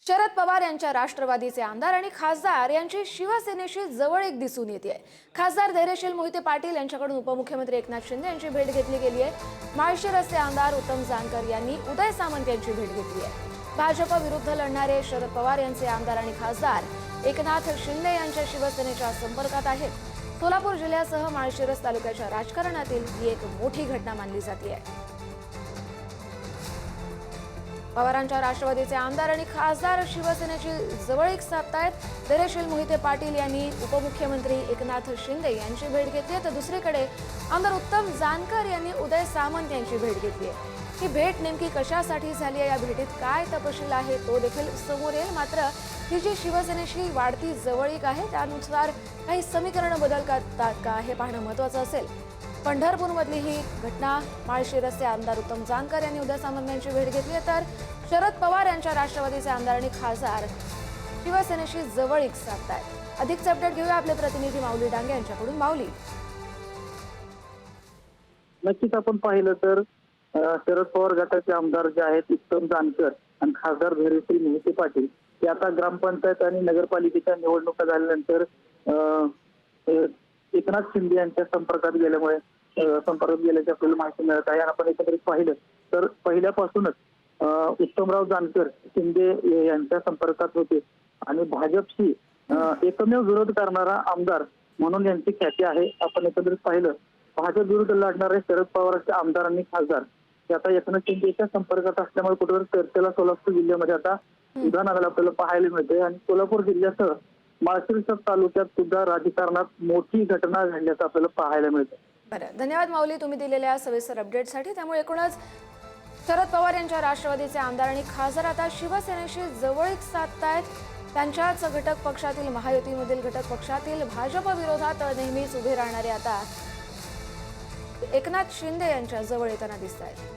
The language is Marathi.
शरद पवार यांच्या राष्ट्रवादीचे आमदार आणि खासदार यांची शिवसेनेशी जवळीक दिसून येते। खासदार धैर्यशील मोहिते पाटील यांच्याकडून उपमुख्यमंत्री एकनाथ शिंदे यांची भेट घेतली गेली आहे। माळशिरसचे आमदार उत्तम जानकर यांनी उदय सामंत यांची भेट घेतली आहे। भाजप विरुद्ध लढणारे शरद पवार यांचे आमदार आणि खासदार एकनाथ शिंदे यांच्या शिवसेनेच्या संपर्कात आहेत। सोलापूर जिल्ह्यासह माळशिरस तालुक्याच्या राजकारणातील ही एक मोठी घटना मानली जाते। पवारांच्या राष्ट्रवादीचे आमदार आणि खासदार शिवसेनेची जवळीक साधतायत। धैर्यशील मोहिते पाटील यांनी उपमुख्यमंत्री एकनाथ शिंदे यांची भेट घेतली तर दुसरीकडे आमदार उत्तम जानकर यांनी उदय सामंत यांची भेट घेतली आहे। ही भेट नेमकी कशासाठी झाली आहे, या भेटीत काय तपशील आहे तो देखील समोर येईल। मात्र ही जी शिवसेनेशी वाढती जवळीक आहे त्यानुसार काही समीकरण बदल करतात का हे पाहणं महत्त्वाचं असेल। पंढरपूरमधली ही घटना, माळशिरसचे आमदार उत्तम जानकर यांनी उदय सामंत यांची भेट घेतली तर शरद पवार यांच्या राष्ट्रवादीचे आमदार आणि खासदार शिवसेनेशी जवळीक साधतायत। अधिकचे अपडेट घेऊया आपले प्रतिनिधी माऊली डांगे यांच्याकडून। माऊली, नक्कीच आपण पाहिलं तर शरद पवार गटाचे आमदार जे आहेत उत्तम जानकर आणि खासदार धैर्यशील मोहिते पाटील हे आता ग्रामपंचायत आणि नगरपालिकेच्या निवडणुका झाल्यानंतर एकनाथ शिंदे यांच्या संपर्कात गेल्याची आपल्याला माहिती मिळत आहे। आपण एकत्रित पाहिलं तर पहिल्यापासूनच उत्तमराव जानकर शिंदे यांच्या संपर्कात होते आणि भाजपशी एकमेव विरोध करणारा आमदार म्हणून यांची ख्याती आहे। आपण एकत्रित पाहिलं भाजप विरुद्ध लढणारे शरद पवारचे आमदार आणि खासदार हे आता एकनाथ शिंदेच्या संपर्कात असल्यामुळे कुठेतरी चर्चेला सोलापूर जिल्ह्यामध्ये आता उदाहरण आपल्याला पाहायला मिळते आणि सोलापूर जिल्ह्यासह माळशिरस तालुक्यात सुद्धा राजकारणात मोठी घटना घडल्याचं आपल्याला पाहायला मिळतं। बरं, धन्यवाद माऊली तुम्ही दिलेल्या सविस्तर अपडेटसाठी। त्यामुळे एकूणच शरद पवार यांच्या राष्ट्रवादीचे आमदार आणि खासदार आता शिवसेनेशी जवळीक साधतायत। त्यांच्याच घटक पक्षातील महायुतीमधील घटक पक्षातील भाजप विरोधात नेहमीच उभे राहणारे आता एकनाथ शिंदे यांच्या जवळ येताना दिसत आहेत।